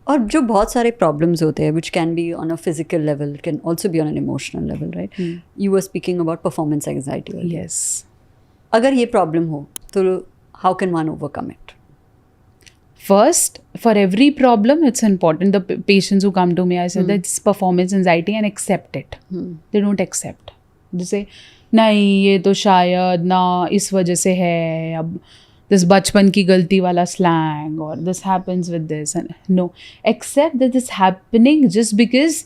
और जो बहुत सारे प्रॉब्लम्स होते हैं which can be on a physical level, can also be on an emotional level, right? You were speaking about performance anxiety. Yes. अगर ये प्रॉब्लम हो तो how can one overcome it? First, for every problem, it's important. The patients who come to me, I said that it's performance anxiety and accept it. They don't accept. They say, नहीं ये तो शायद ना इस वजह से है, अब this बचपन की गलती वाला slang or this happens with this. And no, accept that this happening just because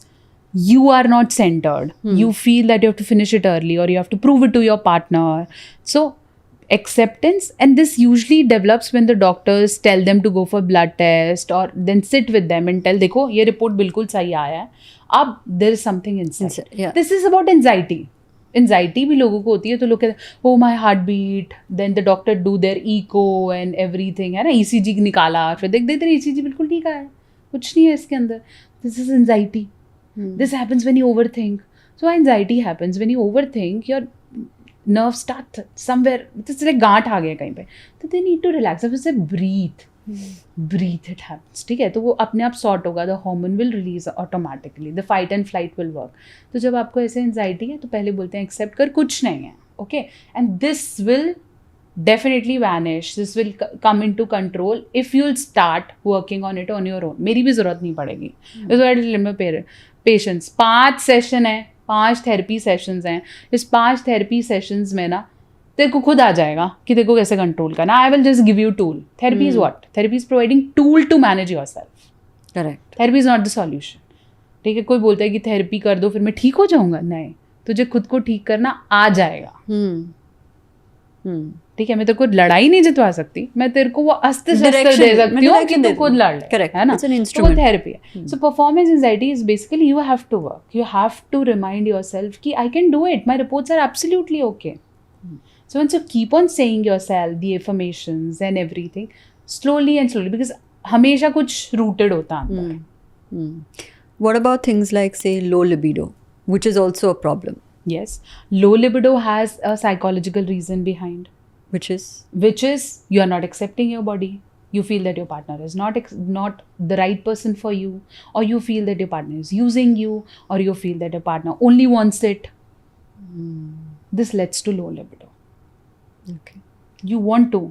you are not centered. You feel that you have to finish it early or you have to prove it to your partner. So acceptance, and this usually develops when the doctors tell them to go for blood test or then sit with them and tell, देखो ये report बिल्कुल सही आया है, अब there is something inside. Yeah. This is about anxiety. Anxiety भी लोगों को होती है, तो लोग कहते हैं oh my heart beat, then the doctor do their echo and everything, है ना, ECG निकाला, फिर देख देते ECG बिल्कुल ठीक आया, कुछ नहीं है इसके अंदर. This is anxiety. This happens when you overthink. So anxiety happens when you overthink. Your nerve start somewhere, it's like गांठ आ गया कहीं पे, तो they need to relax. अब उसे breathe it happens, ठीक है, तो वो अपने आप सॉर्ट होगा. the hormone will release automatically, the fight and flight will work. तो जब आपको ऐसे एंजाइटी है तो पहले बोलते हैं एक्सेप्ट कर, कुछ नहीं है, okay, and this will definitely vanish. This will come into control if you'll start working on it on your own. मेरी भी ज़रूरत नहीं पड़ेगी. That's why I tell my patients 5 session है, 5 थेरेपी सेशंस हैं, इस 5 थेरेपी सेशंस में ना तेरे को खुद आ जाएगा कि तेरे को कैसे कंट्रोल करना. I will just give you tool. Therapy is what? Therapy is providing tool to manage yourself. Correct. Therapy is not the solution. ठीक है, कोई बोलता है कि थेरेपी कर दो फिर मैं ठीक हो जाऊंगा, नहीं, तुझे खुद को ठीक करना आ जाएगा. ठीक है, मैं तेरे को लड़ाई नहीं जितवा सकती, मैं तेरे को वो अस्त्र शस्त्र दे सकती हूँ कि तू खुद लड़ ले. करेक्ट, है ना, तो वो थेरेपी है. So performance anxiety is basically you have to work, you have to remind yourself कि I can do it, my reports are absolutely okay. So once you keep on saying yourself the affirmations and everything slowly and slowly, because हमेशा कुछ rooted होता है. What about things like, say, low libido, which is also a problem? Yes, low libido has a psychological reason behind. Which is you are not accepting your body. You feel that your partner is not the right person for you, or you feel that your partner is using you, or you feel that your partner only wants it. This leads to low libido. Okay. You want to,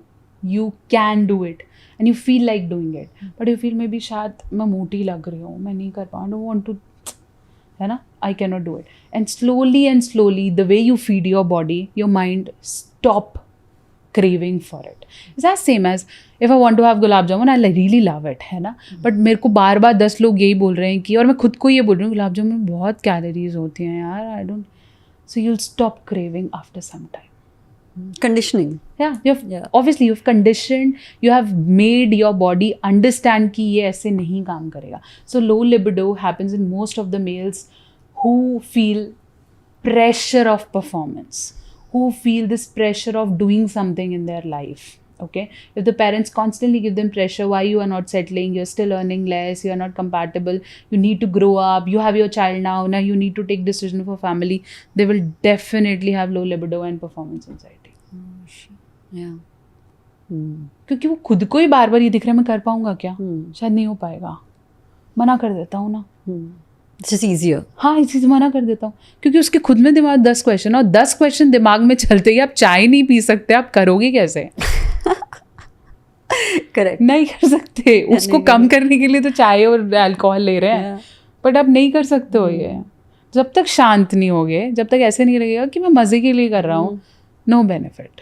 you can do it, and you feel like doing it, but you feel maybe शायद मैं मोटी लग रही हूँ, मैं नहीं कर पाऊँ, I don't want to, है ना, I cannot do it. And slowly, the way you feed your body, your mind stop craving for it. It's as same as if I want to have gulab jamun, I really love it, है ना, but मेरे को बार 10 लोग यही बोल रहे हैं कि, और मैं खुद को ये बोल रही हूँ गुलाब जामुन में बहुत कैलोरीज होती हैं यार, I don't, so you'll stop craving after some time. Conditioning. Yeah, obviously you've conditioned, you have made your body understand कि ये ऐसे नहीं काम करेगा. So low libido happens in most of the males who feel pressure of performance, who feel this pressure of doing something in their life. Okay, if the parents constantly give them pressure, why you are not settling, you're still earning less, you are not compatible, you need to grow up, you have your child now you need to take decision for family, they will definitely have low libido and performance anxiety. Yeah. क्योंकि वो खुद को ही बार ये दिख रहा है मैं कर पाऊंगा क्या, शायद नहीं हो पाएगा, मना कर देता हूँ ना. It's just easier. हाँ, इस चीज़ मना कर देता हूँ क्योंकि उसके खुद में दिमाग 10 क्वेश्चन, और 10 क्वेश्चन दिमाग में चलते ही आप चाय नहीं पी सकते, आप करोगे कैसे? करेक्ट. नहीं कर सकते. उसको कम करने के लिए तो चाय और अल्कोहल ले रहे हैं, बट आप नहीं कर सकते हो ये. जब तक शांत नहीं होगे, जब तक ऐसे नहीं लगेगा कि मैं मज़े के लिए कर रहा हूँ, नो बेनिफिट.